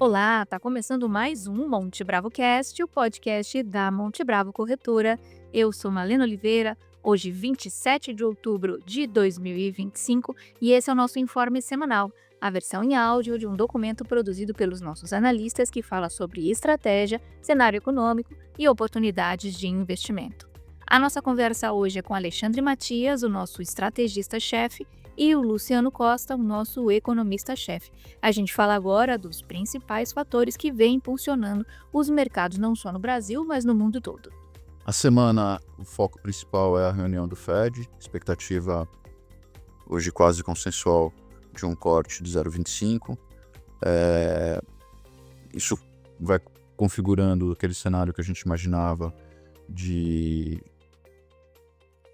Olá, tá começando mais um Monte Bravo Cast, o podcast da Monte Bravo Corretora. Eu sou Malena Oliveira, hoje 27 de outubro de 2025 e esse é o nosso informe semanal, a versão em áudio de um documento produzido pelos nossos analistas que fala sobre estratégia, cenário econômico e oportunidades de investimento. A nossa conversa hoje é com Alexandre Matias, o nosso estrategista-chefe, e o Luciano Costa, o nosso economista-chefe. A gente fala agora dos principais fatores que vêm impulsionando os mercados não só no Brasil, mas no mundo todo. A semana, o foco principal é a reunião do Fed, expectativa hoje quase consensual de um corte de 0,25. Isso vai configurando aquele cenário que a gente imaginava de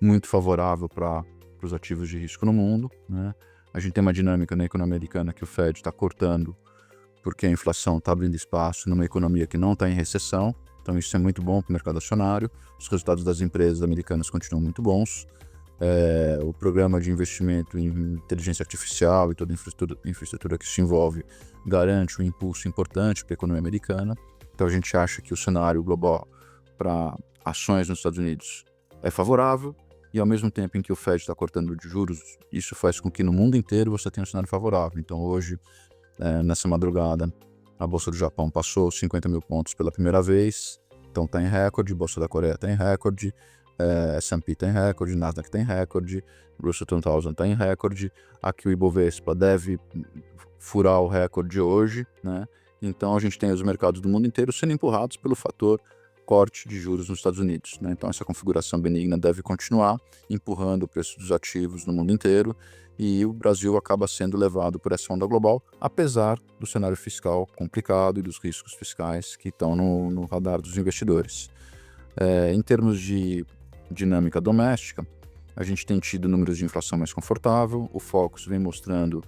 muito favorável para os ativos de risco no mundo, né? A gente tem uma dinâmica na economia americana que o Fed está cortando porque a inflação está abrindo espaço numa economia que não está em recessão, então isso é muito bom para o mercado acionário. Os resultados das empresas americanas continuam muito bons. O programa de investimento em inteligência artificial e toda a infraestrutura que se envolve garante um impulso importante para a economia americana. Então a gente acha que o cenário global para ações nos Estados Unidos é favorável. E ao mesmo tempo em que o Fed está cortando de juros, isso faz com que no mundo inteiro você tenha um cenário favorável. Então hoje, nessa madrugada, a Bolsa do Japão passou 50 mil pontos pela primeira vez, então está em recorde, Bolsa da Coreia está em recorde, S&P está em recorde, Nasdaq está em recorde, Russell 2000 está em recorde, aqui o Ibovespa deve furar o recorde hoje, né? Então a gente tem os mercados do mundo inteiro sendo empurrados pelo fator corte de juros nos Estados Unidos, né? Então essa configuração benigna deve continuar empurrando o preço dos ativos no mundo inteiro e o Brasil acaba sendo levado por essa onda global, apesar do cenário fiscal complicado e dos riscos fiscais que estão no radar dos investidores. Em termos de dinâmica doméstica, a gente tem tido números de inflação mais confortável, o Focus vem mostrando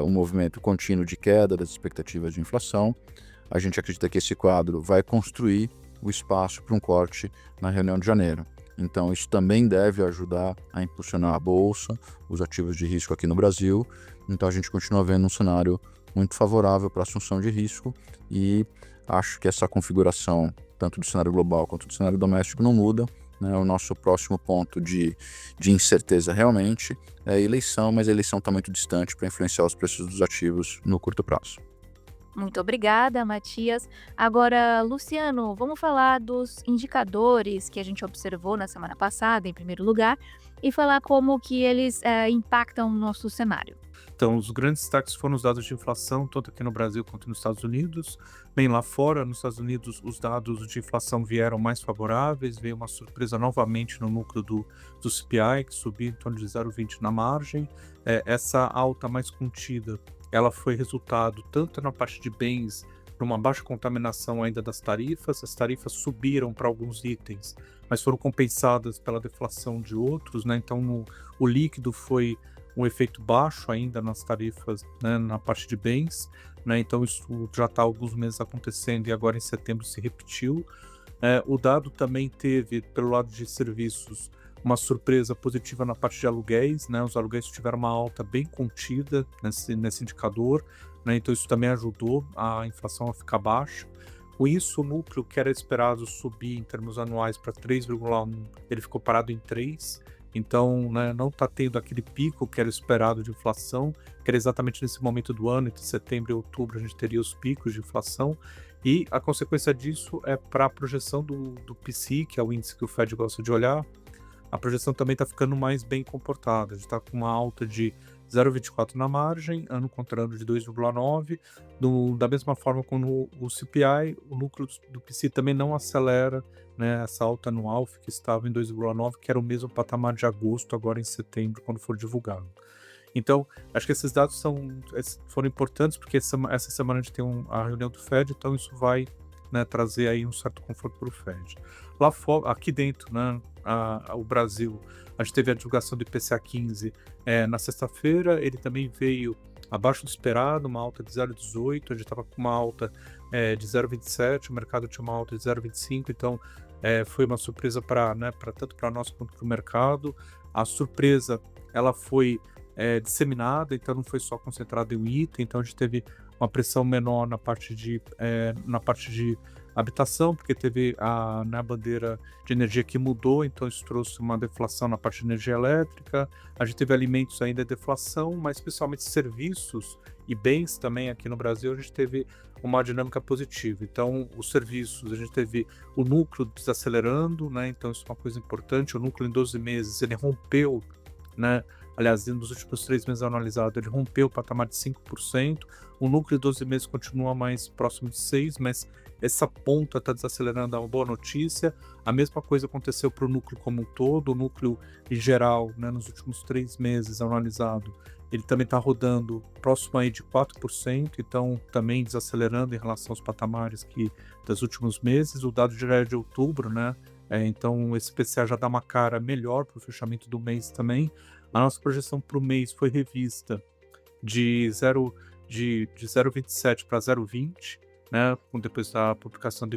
um movimento contínuo de queda das expectativas de inflação. A gente acredita que esse quadro vai construir o espaço para um corte na reunião de janeiro. Então isso também deve ajudar a impulsionar a Bolsa, os ativos de risco aqui no Brasil. Então a gente continua vendo um cenário muito favorável para a assunção de risco e acho que essa configuração, tanto do cenário global quanto do cenário doméstico, não muda, né? O nosso próximo ponto de incerteza realmente é a eleição, mas a eleição está muito distante para influenciar os preços dos ativos no curto prazo. Muito obrigada, Matias. Agora, Luciano, vamos falar dos indicadores que a gente observou na semana passada, em primeiro lugar, e falar como que eles impactam o nosso cenário. Então, os grandes destaques foram os dados de inflação, tanto aqui no Brasil quanto nos Estados Unidos. Bem, lá fora, nos Estados Unidos, os dados de inflação vieram mais favoráveis, veio uma surpresa novamente no núcleo do CPI, que subiu em torno de 0,20 na margem. Essa alta mais contida, ela foi resultado tanto na parte de bens, por uma baixa contaminação ainda das tarifas. As tarifas subiram para alguns itens, mas foram compensadas pela deflação de outros, né? Então, o líquido foi um efeito baixo ainda nas tarifas, né, na parte de bens, né? Então isso já está há alguns meses acontecendo e agora em setembro se repetiu. O dado também teve, pelo lado de serviços, uma surpresa positiva na parte de aluguéis, né? Os aluguéis tiveram uma alta bem contida nesse indicador, né? Então isso também ajudou a inflação a ficar baixa. Com isso, o núcleo que era esperado subir em termos anuais para 3,1, ele ficou parado em 3. Então, né, não está tendo aquele pico que era esperado de inflação, que era exatamente nesse momento do ano, entre setembro e outubro a gente teria os picos de inflação, e a consequência disso é para a projeção do PCI, que é o índice que o Fed gosta de olhar. A projeção também está ficando mais bem comportada, a gente está com uma alta de 0,24 na margem, ano contra ano de 2,9. Da mesma forma como o CPI, o núcleo do PCI também não acelera, né, essa alta anual que estava em 2,9, que era o mesmo patamar de agosto, agora em setembro, quando for divulgado. Então, acho que esses dados foram importantes, porque essa semana a gente tem a reunião do Fed, então isso vai, né, trazer aí um certo conforto para o Fed. Lá fora, aqui dentro, né, o Brasil, a gente teve a divulgação do IPCA 15 na sexta-feira, ele também veio abaixo do esperado, uma alta de 0,18, a gente estava com uma alta de 0,27, o mercado tinha uma alta de 0,25, então foi uma surpresa tanto para nós quanto para o mercado. A surpresa ela foi disseminada, então não foi só concentrada em um item, então a gente teve uma pressão menor na parte de habitação, porque teve a bandeira de energia que mudou, então isso trouxe uma deflação na parte de energia elétrica. A gente teve alimentos ainda em deflação, mas especialmente serviços e bens também aqui no Brasil, a gente teve uma dinâmica positiva. Então, os serviços, a gente teve o núcleo desacelerando, né? Então isso é uma coisa importante. O núcleo em 12 meses, ele rompeu, né? Aliás, nos últimos 3 meses analisados, ele rompeu o patamar de 5%. O núcleo de 12 meses continua mais próximo de 6%, mas essa ponta está desacelerando, é uma boa notícia. A mesma coisa aconteceu para o núcleo como um todo. O núcleo em geral, né, nos últimos 3 meses analisado, ele também está rodando próximo aí de 4%, então também desacelerando em relação aos patamares dos últimos meses. O dado já é de outubro, né? Então esse IPCA já dá uma cara melhor para o fechamento do mês também. A nossa projeção para o mês foi revista de 0,27 para 0,20, né, depois da publicação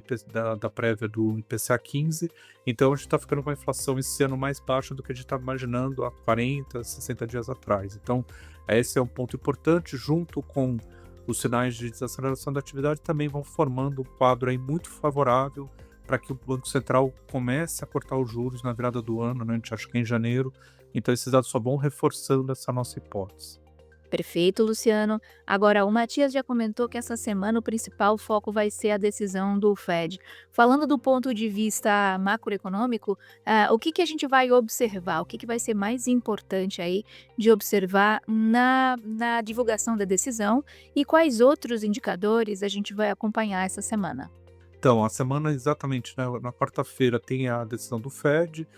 da prévia do IPCA 15. Então a gente está ficando com a inflação esse ano mais baixa do que a gente estava imaginando há 40, 60 dias atrás. Então esse é um ponto importante, junto com os sinais de desaceleração da atividade, também vão formando um quadro aí muito favorável para que o Banco Central comece a cortar os juros na virada do ano, né? A gente acha que é em janeiro. Então esses dados só vão reforçando essa nossa hipótese. Perfeito, Luciano. Agora, o Matias já comentou que essa semana o principal foco vai ser a decisão do Fed. Falando do ponto de vista macroeconômico, o que a gente vai observar? O que vai ser mais importante aí de observar na divulgação da decisão e quais outros indicadores a gente vai acompanhar essa semana? Então, a semana exatamente, né, na quarta-feira tem a decisão do Fed.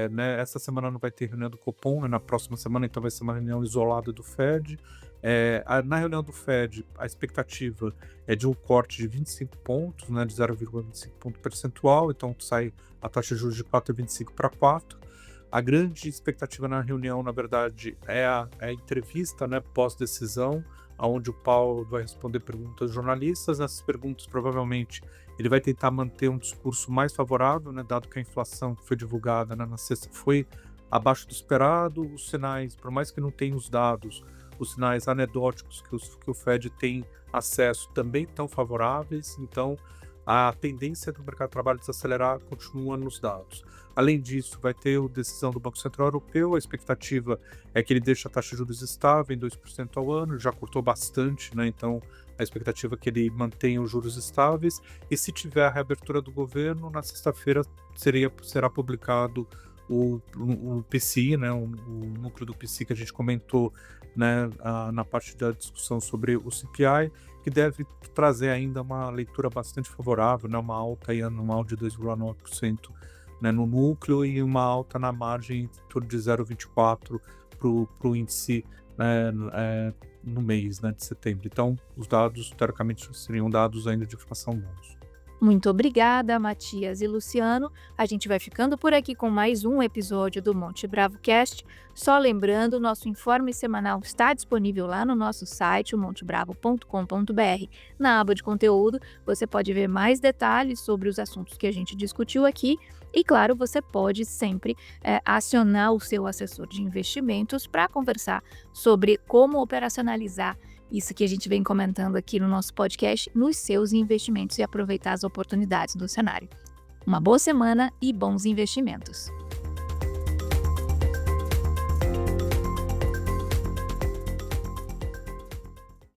Né, essa semana não vai ter reunião do Copom, né, na próxima semana, então vai ser uma reunião isolada do Fed. Na reunião do Fed, a expectativa é de um corte de 25 pontos, né, de 0,25 ponto percentual, então sai a taxa de juros de 4,25 para 4. A grande expectativa na reunião, na verdade, é a entrevista, né, pós-decisão, onde o Powell vai responder perguntas de jornalistas. Nessas perguntas, provavelmente, ele vai tentar manter um discurso mais favorável, né, dado que a inflação que foi divulgada, né, na sexta foi abaixo do esperado. Os sinais, por mais que não tenha os dados, os sinais anedóticos que o Fed tem acesso também estão favoráveis. Então, a tendência do mercado de trabalho desacelerar continua nos dados. Além disso, vai ter a decisão do Banco Central Europeu. A expectativa é que ele deixe a taxa de juros estável em 2% ao ano. Já cortou bastante, né? Então a expectativa é que ele mantenha os juros estáveis. E se tiver a reabertura do governo, na sexta-feira será publicado o PCI, né? O núcleo do PCI que a gente comentou, né, na parte da discussão sobre o CPI, que deve trazer ainda uma leitura bastante favorável, né, uma alta aí anual de 2,9%, né, no núcleo, e uma alta na margem em torno de 0,24% para o índice, né, no mês, né, de setembro. Então, os dados, teoricamente, seriam dados ainda de inflação bons. Muito obrigada, Matias e Luciano. A gente vai ficando por aqui com mais um episódio do Monte Bravo Cast. Só lembrando, nosso informe semanal está disponível lá no nosso site, o montebravo.com.br. Na aba de conteúdo, você pode ver mais detalhes sobre os assuntos que a gente discutiu aqui. E, claro, você pode sempre acionar o seu assessor de investimentos para conversar sobre como operacionalizar isso que a gente vem comentando aqui no nosso podcast nos seus investimentos e aproveitar as oportunidades do cenário. Uma boa semana e bons investimentos!